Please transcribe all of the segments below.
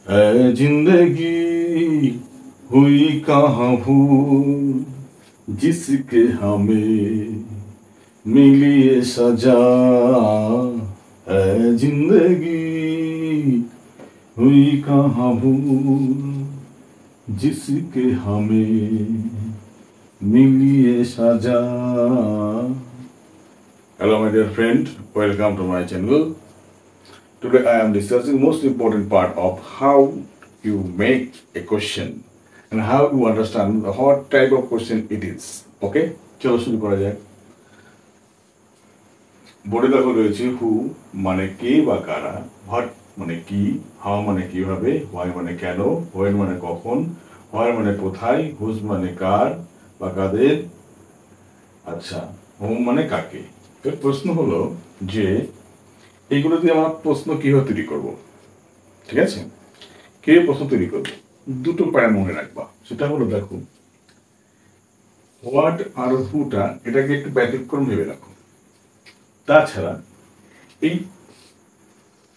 है जिंदगी हुई कहाँ भूल जिसके हमें मिली ये सजा। है जिंदगी हुई कहाँ भूल जिसके हमें मिली ये सजा। Hello my dear friend, welcome to my channel. Today I am discussing most important part of how you make a question and how you understand what type of question it is. Okay? চলো শুরু করা যাক। বোর্ডে দেখো রয়েছে হু মানে কে বা কারা, হোয়াট মানে কি, হাউ মানে কিভাবে, হোয়াই মানে কেন, হোয়েন মানে কখন, হোয়ার মানে কোথায়, হুজ মানে কার বা কাদের, আচ্ছা হোম মানে কাকে। প্রশ্ন হলো যে এইগুলো দিয়ে আমরা প্রশ্ন কিভাবে তৈরি করব, ঠিক আছে? কিভাবে প্রশ্ন তৈরি করবো, দুটো প্যাটার্ন মনে রাখবা। সেটা হলো দেখো হোয়াট আর হুটা এটাকে একটু ব্যতিক্রম ভেবে রাখো। তাছাড়া এই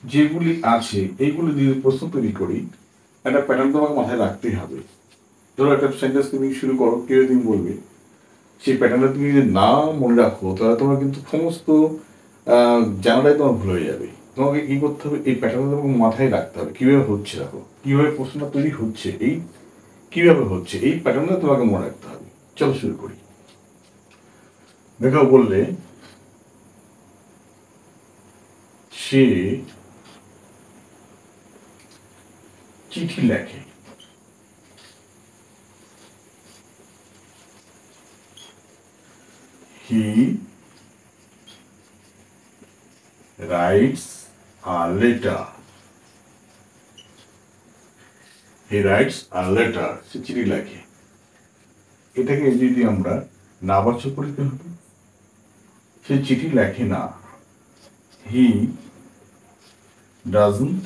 যেগুলি আছে এইগুলি দিয়ে প্রশ্ন তৈরি করি, একটা প্যাটার্ন তোমাকে মাথায় রাখতেই হবে। ধরো একটা সেন্টেন্স তুমি শুরু করো, কেউ তুমি বলবে, সেই প্যাটার্নটা তুমি যদি না মনে রাখো তাহলে তোমার কিন্তু সমস্ত জানাটাই তোমার ভুল হয়ে যাবে। তোমাকে কি করতে হবে, এই প্যাটার্নটা তোমাকে মাথায় রাখতে হবে। কিভাবে হচ্ছে দেখো, কিভাবে প্রশ্নটা তৈরি হচ্ছে, এই কিভাবে হচ্ছে এই প্যাটার্নটা তোমাকে মনে রাখতে হবে। চলো শুরু করি। দেখো বললে সে চিঠি লেখে, he writes a letter, he writes a letter, সে চিঠি লেখে। এটাকে যদি আমরা নাবাচক করি কি হবে, সে চিঠি লেখে না, he doesn't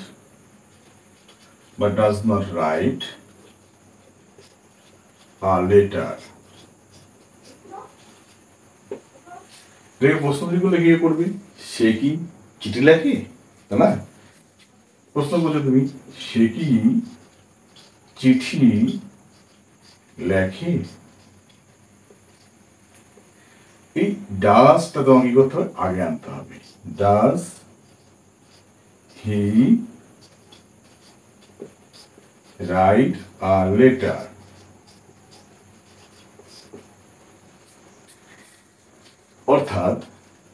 but does not write a letter। প্রশ্ন গুলো গিয়ে করবে, সে কি চিঠি লেখে, তাই না? প্রশ্ন করছো তুমি, সে কি চিঠি লেখে। এই ডাসটা তোমাকে কি করতে হবে, আগে আনতে হবে। ডাস হি রাইট আ লেটার। অর্থাৎ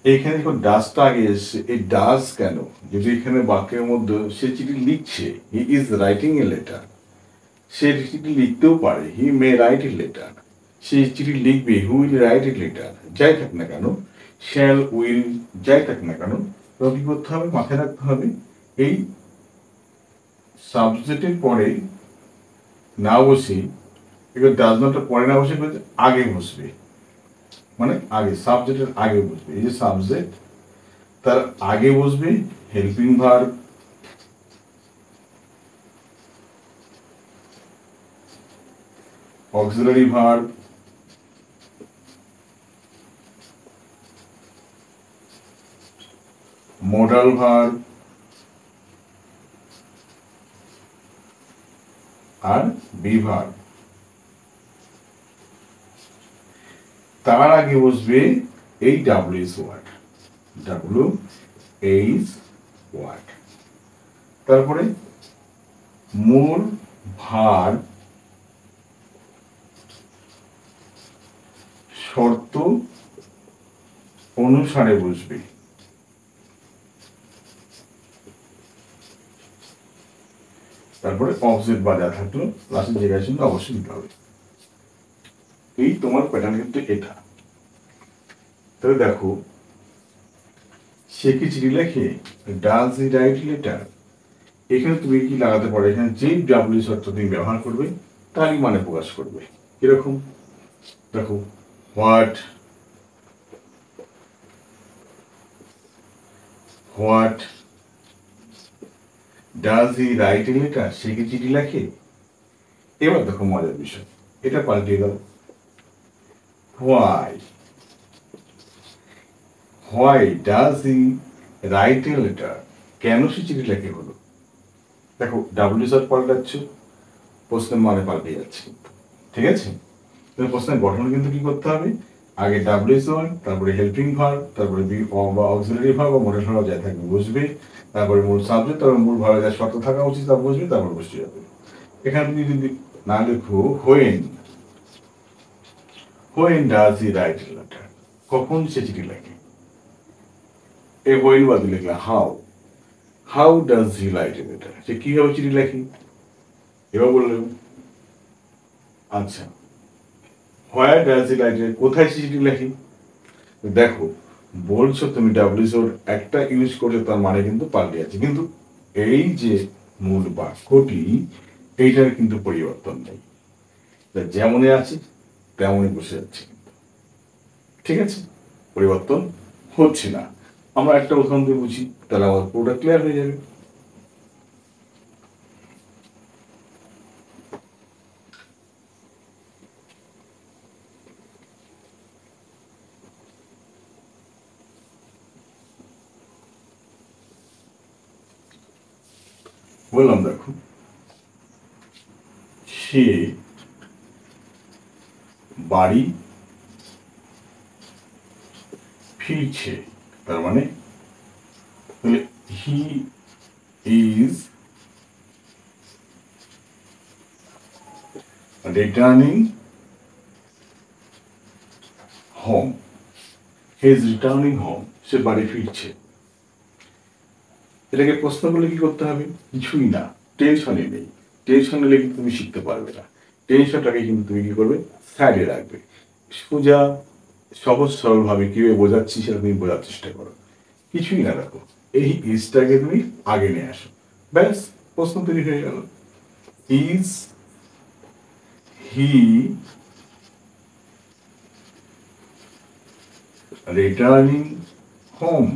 এখানে যখন ডাসটা আগে এসছে, এই ডাস কেন, যদি এখানে বাক্যের মধ্যে সে চিঠি লিখছে, he is writing a letter, সে চিঠি লিখতেও পারে, হি মে রাইট এ লেটার, সে চিঠি লিখবে, who will write a letter, যাই থাক না কেন, শ্যাল উইল যাই থাক না কেন, তো কি করতে হবে, মাথায় রাখতে হবে এই সাবজেক্টের পরে না বসে, এবার ডাজ নটটা পরে না বসে আগে বসবে, মানে আগে সাবজেক্টের আগে বসবে। এই যে সাবজেক্ট তার আগে বসবে helping verb, auxiliary verb, modal verb আর বি ভার্ব। তার আগে বসবে এই ডাব্লিউএস ওয়ার্ড, ডাব্লিউএইচ ওয়ার্ড। তারপরে মূল ভার্ব শর্ত অনুসারে বসবে। তারপরে অবজেক্ট বা যা থাকলো লাস্টের জায়গায় সঙ্গে অবশ্যই দিতে হবে। এই তোমার প্যাটার্ন কিন্তু এটা। তাহলে দেখো সে কি চিঠি লেখে, ডাজ হি রাইট লেটার। এখানে তুমি কি লাগাতে পারো, এখানে যেই ডাব্লিউ শর্ত তুমি ব্যবহার করবে তারই মানে প্রকাশ করবে। কিরকম দেখো, what what does he write a letter, সে কি চিঠি লেখে। এবার দেখো মজার বিষয়, এটা পাল্টে দাও, why why does he write a letter, কেন সে চিঠি লেখে হলো, দেখো ডাব্লিউ শট পাল্টাচ্ছ, প্রশ্নের মানে পাল্টে যাচ্ছে, ঠিক আছে? প্রশ্নের গঠন কিন্তু কি করতে হবে, আগে ডাব্লিউএস ওয়ান, তারপরে হেল্পিং ভার্ব, তারপরে বা অক্সিলারি ভার্ব বা মডেল ভার্ব যা থাকবে বসবে, তারপরে মূল সাবজেক্ট, তারপরে মূল ভার্বে যা শর্ত থাকা উচিত তা বসবে, তারপর বসে যাবে। এখানে তুমি যদি না লেখো when, when does he write letter, কখন সে চিঠি লেখে, এই হোয়েন বাদে লিখলা how, how does he write letter, সে কিভাবে চিঠি লেখে, এবার বললাম। আচ্ছা, হোয়ার ডাজ হি রাইট, কোথায় সে চিঠি লেখে। দেখো বলছো তুমি ডাব্লিউএস একটা ইউজ করছো, তার মানে কিন্তু পাল্টে আছে, কিন্তু এই যে মূল বাক্যটি এইটার কিন্তু পরিবর্তন নেই, যেমনই আছে তেমনই বসে যাচ্ছে, ঠিক আছে, পরিবর্তন হচ্ছে না। আমরা একটা উদাহরণ দিয়ে বুঝি, তাহলে আমাদের পুরোটা ক্লিয়ার হয়ে যাবে। বললাম দেখো, সে বাড়ি ফিরছে, তার মানে he is returning home, he is returning home, সে বাড়ি ফিরছে। এটাকে প্রশ্ন করলে কি করতে হবে, কিছুই না, টেনশনই নেই, টেনশন নিলে কিন্তু তুমি শিখতে পারবে না, টেনশনটাকে কিন্তু তুমি কি করবে, সাইডে রাখবে, সোজা সহজ সরলভাবে কিভাবে বোঝাচ্ছি সেটা তুমি বোঝার চেষ্টা করো, কিছুই না, দেখো এই ইজটাকে তুমি আগে নিয়ে আসো, ব্যাস প্রশ্ন তৈরি হয়ে গেল। ইজ হি রিটার্নিং হোম,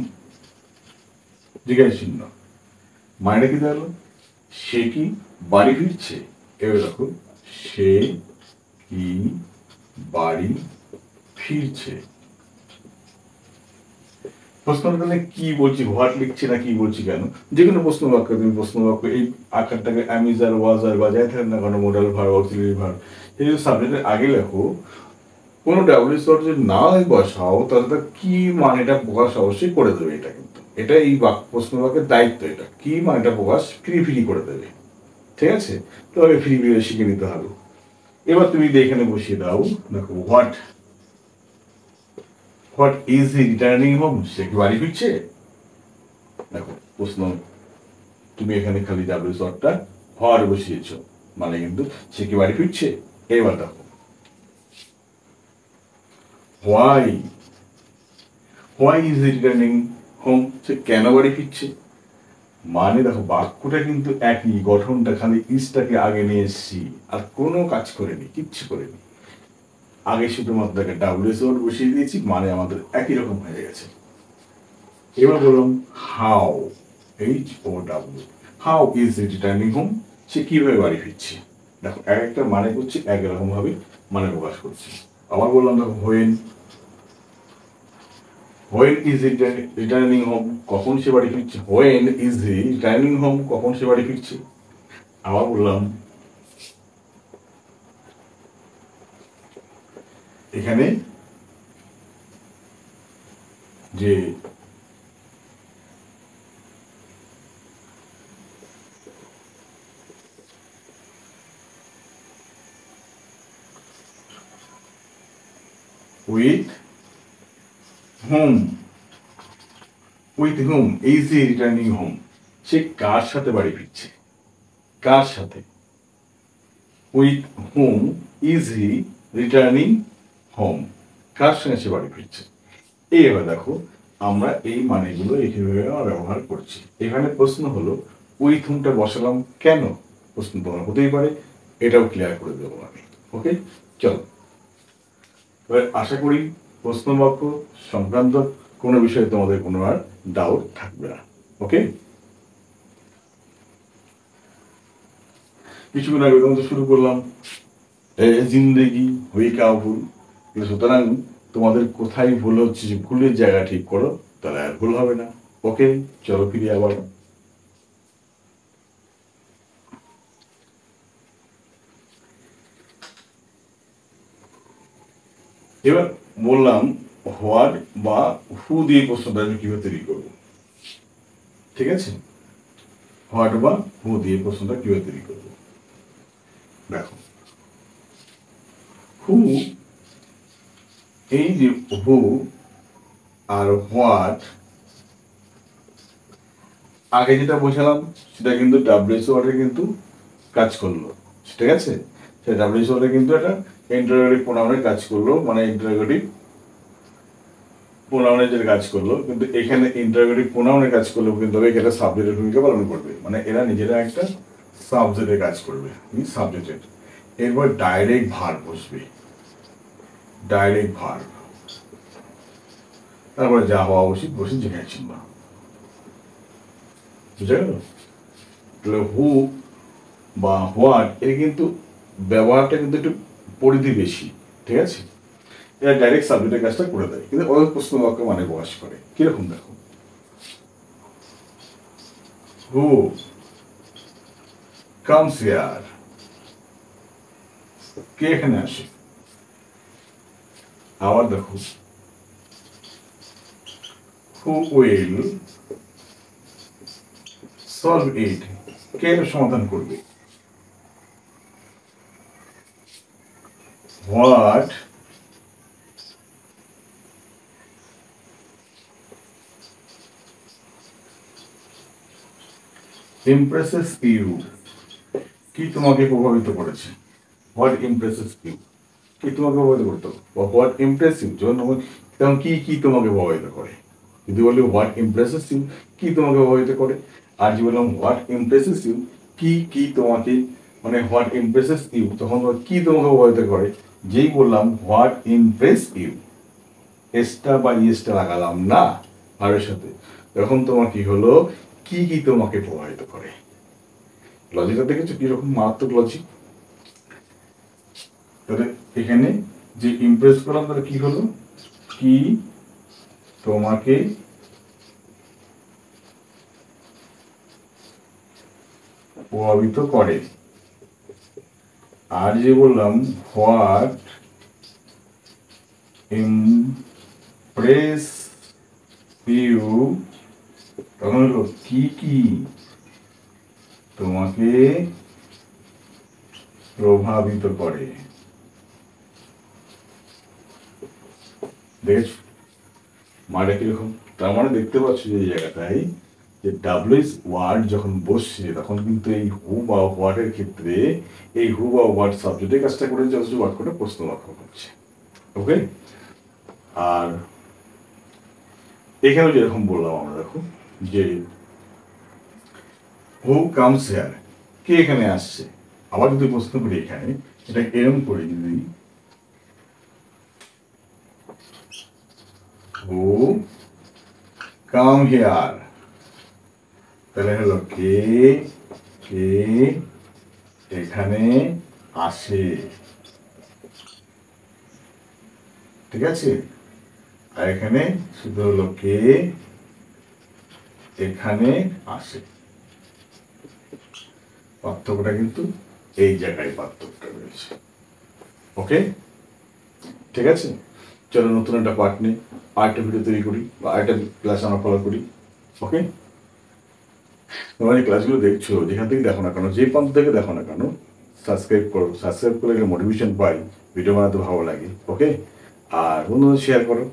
জিজ্ঞাসা চিহ্ন, মায়েরা কি দাঁড়ালো, সে কি বাড়ি ফিরছে, এবার দেখো সে কি বাড়ি ফিরছে, প্রশ্ন তাহলে কি বলছি, হোয়াট লিখছি না কি বলছি কেন, যে কোনো প্রশ্ন বাক্য তুমি প্রশ্ন বাক্য এই আকারটাকে অ্যামিজার ওয়াজার বা যাই থাকে না কোনো মোডাল ভার্ব অক্সিলারি ভার্ব, এই যদি সাবজেক্টের আগে লেখো, কোনো ডাব্লিউ শর্ট যদি না বসাও তাহলে তার কি মানেটা প্রকাশ অবশ্যই করে দেবে, এটা কিন্তু এটা এই প্রশ্ন বাক্যের দায়িত্ব, এটা কি মানেটা প্রকাশ ফ্রি ফ্রি করে দেবে, ঠিক আছে, তো আগে ফ্রি ফ্রি শিখে নিতে হবে। এবার তুমি এখানে বসিয়ে দাও, দেখো what, what is he returning home, সে কি বাড়ি ফিরছে, দেখো প্রশ্ন তুমি এখানে খালি ডাব্লিউ শর্টটা হওয়ার বসিয়েছ, মানে কিন্তু সে কি বাড়ি ফিরছে। এবার দেখো why, why is he returning home, সে কেন বাড়ি ফিরছে, মানে দেখো বাক্যটা কিন্তু একই, গঠনটা খালি ইজটাকে আগে নিয়ে এসেছি, আর কোনো কাজ করেনি, কিচ্ছু করেনি, আগে শুধুমাত্র ডাব্লিউএস ওয়ার্ড বসিয়ে দিয়েছি, মানে আমাদের একই রকম হয়ে গেছে। এবার বললাম how, H O W, how is it returning home, সে কিভাবে বাড়ি ফিরছে, দেখো এক একটা মানে করছি একরকম ভাবে মানে প্রকাশ করছি। আবার বললাম দেখো when, when is it returning home, কখন সে বাড়ি ফিরছে, when is he returning home, কখন সে বাড়ি ফিরছে। আবার বললাম এখানে যে with whom, with whom is he returning home, সে কার সাথে বাড়ি ফিরছে, কার সাথে, with whom is he returning home, কার সঙ্গে সে বাড়ি ফিরছে। এবার দেখো আমরা এই মানেগুলো এইভাবে ব্যবহার করছি। এখানে প্রশ্ন হলো উইথ হোমটা বসালাম কেন, প্রশ্ন তোমার হতেই পারে, এটাও ক্লিয়ার করে দেবো আমি, ওকে। চলো এবার আশা করি প্রশ্ন বাক্য সংক্রান্ত কোনো বিষয়ে তোমাদের কোনো আর ডাউট থাকবে না, ওকে। কিছুক্ষণ আগে তোমাদের শুরু করলাম জিন্দেগি হুই কা ভুল, সুতরাং তোমাদের কোথায় ভুল হচ্ছে, ভুলের জায়গা ঠিক করো, তাহলে আর ভুল হবে না, ওকে। চলো ফিরে আবার এবার বললাম হোয়াট বা হু দিয়ে প্রশ্নটা আমি কিভাবে তৈরি করবো। ঠিক আছে, হোয়াট বা হু দিয়ে প্রশ্নটা কিভাবে তৈরি করবো। দেখো হু, এই যে হু আর হোয়াট, আগে যেটা বোঝালাম সেটা কিন্তু ডাব্লিউএস ওয়ার্ডে কিন্তু কাজ করলো। ঠিক আছে, সেটা ডাব্লিউএস ওয়ার্ডে কিন্তু একটা ইন্টারোগেটিভ প্রোনাউনের কাজ করলো, মানে ইন্টারোগেটিভ প্রোনাউনের যে কাজ করলো, কিন্তু এখানে ইন্টারোগেটিভ প্রোনাউনের কাজ করলেও কিন্তু এখানে সাবজেক্টের ভূমিকা পালন করবে, মানে এরা নিজেরা একটা সাবজেক্টের কাজ করবে, সাবজেক্টের। এরপর ডাইরেক্ট ভার্ব বসবে, ডাইরেক্ট ভার্ব, তারপরে যা হওয়া উচিত বসে যেখানে চিহ্ন। বুঝা গেল? তাহলে হু বা হোয়াট এর কিন্তু ব্যবহারটা কিন্তু একটু পরিধি বেশি। ঠিক আছে, এরা ডাইরেক্ট সাবজেক্টের কাজটা করে দেয়, কিন্তু ওই প্রশ্ন বাক্য মানে প্রকাশ করে। কিরকম দেখো, হু কামস হিয়ার, কে এখানে আসে। আবার দেখো হু উইল সলভ ইট, কে এর সমাধান করবে। হোয়াট ইমপ্রেসেস ইউ, কি তোমাকে প্রভাবিত করেছে। হোয়াট ইমপ্রেসেস ইউ, কি তোমাকে প্রভাবিত করতো, বা হোয়াট ইমপ্রেস ইউ, তখন কি কি তোমাকে প্রভাবিত করে। যদি বলি হোয়াট ইমপ্রেসেস ইউ, কি তোমাকে প্রভাবিত করে। আর যদি বললাম হোয়াট ইমপ্রেসেস ইউ, কি কি তোমাকে, মানে হোয়াট ইমপ্রেসেস ইউ, তখন কি তোমাকে প্রভাবিত করে। যেই বললাম হোয়াট ইমপ্রেস ইউ, এসটা বা ইয়েসটা লাগালাম না ভার্বের সাথে, তখন তোমার কি হলো, কি কি তোমাকে প্রভাবিত করে। লজিকটা দেখেছো কিরকম মারাত্মক লজিক। তাহলে এখানে যে ইমপ্রেস করলাম তাহলে কি হলো, কি তোমাকে প্রভাবিত করে। আর যে বললাম হোয়াট ইমপ্রেস ইউ, তখন হলো কি কি তোমাকে প্রভাবিত করে। দেখেছ মাটা কিরকম। তার মানে দেখতে পাচ্ছ যে এই জায়গাটায় যে ডাব্লিউএস ওয়ার্ড যখন বসছে তখন কিন্তু এই হু বা হোয়াটের ক্ষেত্রে এই হু বা হোয়াট সাবজেক্টের কাজটা করে যথেষ্ট ওয়ার্ড করে প্রশ্ন বাক্য করছে। ওকে, আর এখানেও যেরকম বললাম আমরা, দেখো যে হু কামস হিয়ার, কে এখানে আসছে। আবার যদি প্রশ্ন করি এখানে, এটা এরকম করি যদি হু কাম হিয়ার, তাহলে হলো কে কে এখানে আসে। ঠিক আছে, আর এখানে শুধু হলো কে এখানে আসে। পার্থক্যটা কিন্তু এই জায়গায় পার্থক্যটা রয়েছে। ওকে, ঠিক আছে, চলো নতুন একটা পার্ট নিই, আরেকটা ভিডিও তৈরি করি বা আরেকটা ক্লাস আমরা ফলো করি। ওকে, তোমরা এই ক্লাসগুলো দেখছো যেখান থেকে দেখো না কেন, যে প্রান্ত থেকে দেখো না কেন, সাবস্ক্রাইব করো। সাবস্ক্রাইব করলে একটা মোটিভেশন পাই, ভিডিও বানাতে ভালো লাগে। ওকে, আর বন্ধুদের শেয়ার করো।